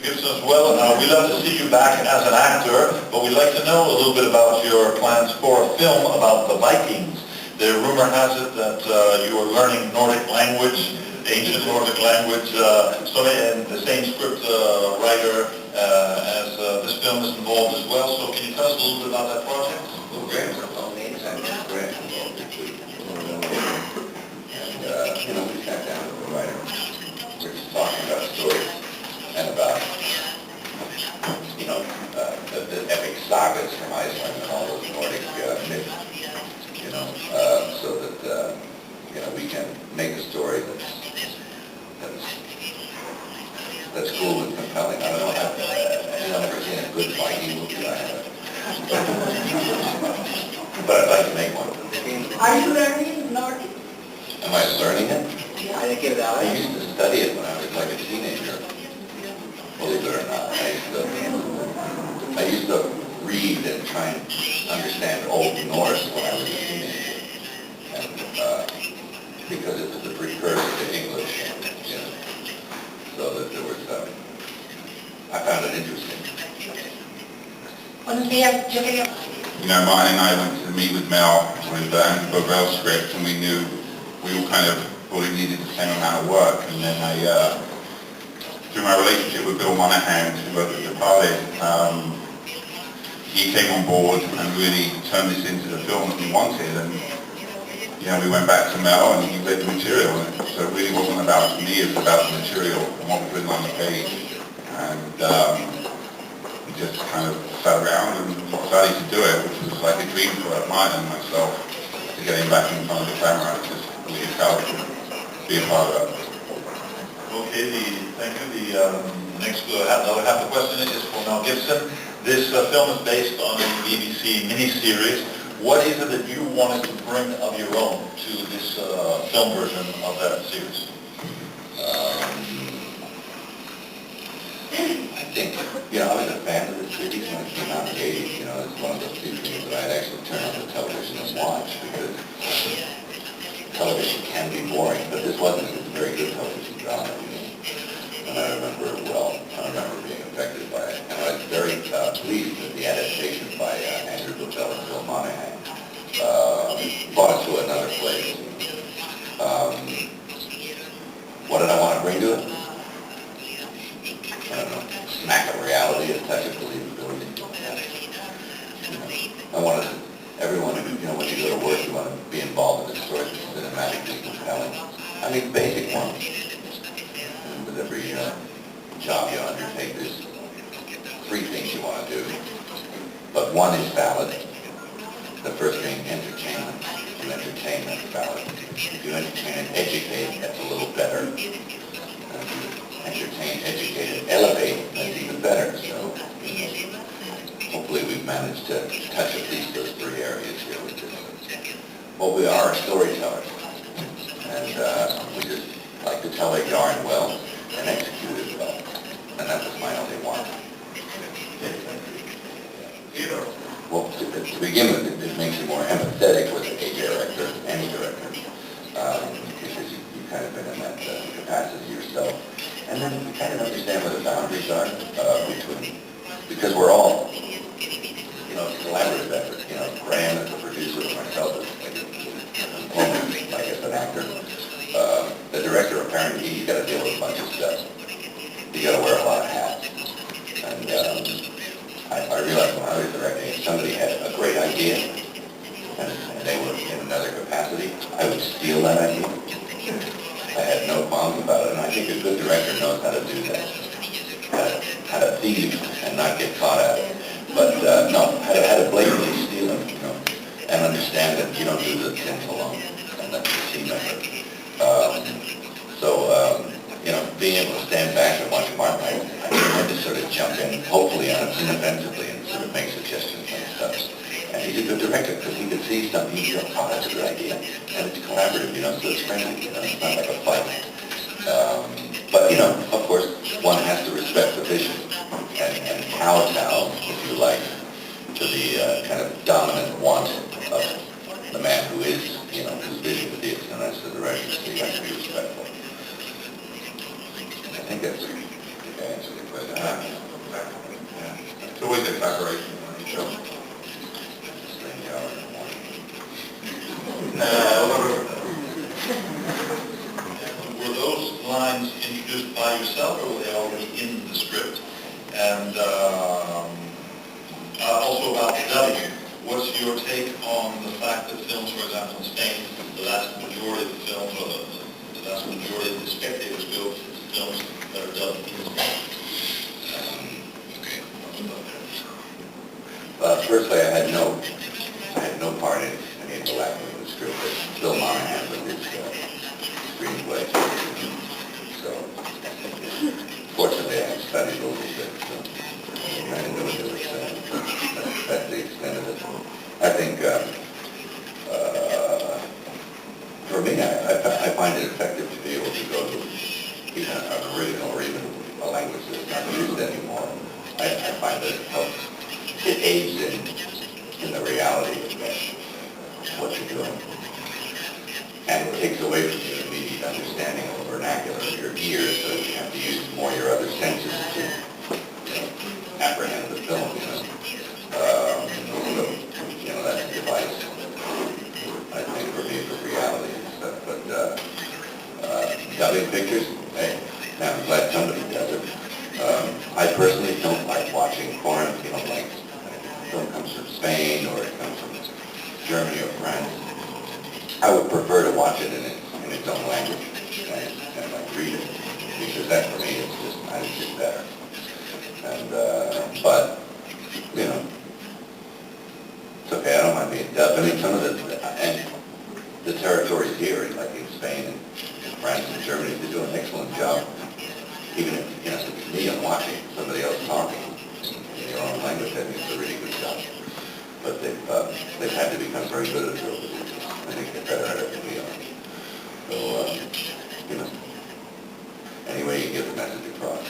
Gibson as well. We'd love to see you back as an actor, but we'd like to know a little bit about your plans for a film about the Vikings. The rumor has it that you are learning Nordic language, ancient Nordic language, and the same script writer as this film is involved as well. So can you tell us a little bit about that project? Well, Grant was all names and Grant involved it too. And, we sat down with the writer. We were just talking about stories and about, the epic sagas from Iceland and all those Nordic myths, so that, we can make a story that's cool and compelling. I don't know, I've never seen a good Viking movie. I haven't. But I'd like to make one. Are you learning Nordic? Am I learning it? Yeah, I give it out. I used to study it when I was like a teenager. Believe it or not, I used to read and try and understand Old Norse when I was a teenager, and because it was the precursor to English, so that there was. I found it interesting. Buenos días, yo quería... Martin and I went to meet with Mel with the Rail script, and we all kind of thought it needed the same amount of work, and then through my relationship with Bill Monahan, who wrote The Departed, he came on board and really turned this into the film that we wanted, and we went back to Mel and he read the material, and so it really wasn't about me, it was about the material and what was written on the page, and we just kind of sat around and decided to do it, which was like a dream for Martin and myself, to get him back in front of the camera, just really proud to be a part of it. Okay, thank you. The next other half of the question is for Mel Gibson. This film is based on a BBC miniseries. What is it that you wanted to bring of your own to this film version of that series? I think, I was a fan of the series when it came out in the 80s. It's one of those few things that I'd actually turn on the television and watch, because television can be boring, but this wasn't a very good television drama. And I remember it well. I remember being affected by it. And I was very pleased with the adaptation by Andrew Butell and Bill Monahan. Brought it to another place. What did I want to bring to it? I don't know. Smack of reality, a touch of believability. I wanted everyone, when you go to work, you want to be involved in the story that's cinematically compelling. I mean, basic ones. And with every job you undertake, there's three things you want to do, but one is valid. The first being entertainment. You entertain, that's valid. If you entertain and educate, that's a little better. And if you entertain, educate, and elevate, that's even better. So, hopefully we've managed to touch at least those three areas here with this. Well, we are storytellers, and we just like to tell a yarn well and execute it well, and that was my only one. Well, to begin with, it makes you more empathetic with a director, any director, because you've kind of been in that capacity yourself, and then you kind of understand what the boundaries are between, because we're all, it's a collaborative effort. Graham as a producer, myself as like a component, I guess an actor. The director, apparently, he's got to deal with a bunch of stuff. He's got to wear a lot of hats. And I realized when I was directing, if somebody had a great idea, and they were in another capacity, I would steal that idea. I had no qualms about it, and I think a good director knows how to do that. How to thieve and not get caught at it. But no, how to blatantly steal them, and understand that you don't do the things alone, and that's the team effort. Being able to stand back and watch Martin, I had to sort of jump in, hopefully inoffensively, and sort of make suggestions and stuff. And he's a good director because he could see something, he goes, oh, that's a good idea. And it's collaborative, so it's friendly, it's not like a fight. But, of course, one has to respect the vision and kowtow, if you like, to the kind of dominant want of the man who is, whose vision it is, and that's the director, so you have to be respectful. I think that's the answer to the question. process it happens. Yeah. It's always a collaboration when you show. Were those lines introduced by yourself, or were they already in the script? And also about dubbing, what's your take on the fact that films, for example, in Spain, the vast majority of the films, or the vast majority of the spectators go to films that are dubbed in Spanish? Okay. Firstly, I had no part in any of the Latin in the script. Bill Monahan with his screenplay. So, fortunately, I had studied a little bit, so I didn't know what they were saying. That's the extent of it. I think, for me, I find it effective to be able to go to even an original or even a language that's not used anymore. I find that it helps. It aids in the reality of what you're doing. And it takes away from your immediate understanding of the vernacular of your ears, so you have to use more your other senses to apprehend the film, so, that's a device, I think, for me, for reality and stuff. But dubbing pictures, hey, I'm glad somebody does it. I personally don't like watching foreign, like film comes from Spain or it comes from Germany or France. I would prefer to watch it in its own language and like read it, because that for me is just, I think it's better. And but it's okay. I don't mind being dubbed. I mean, some of the territories here, like in Spain and France and Germany, they do an excellent job. Even if it's me, I'm watching somebody else talking in their own language, I think it's a really good job. But they've had to become very good at it over the years. I think they're better at it than we are. So, anyway, you get the message across.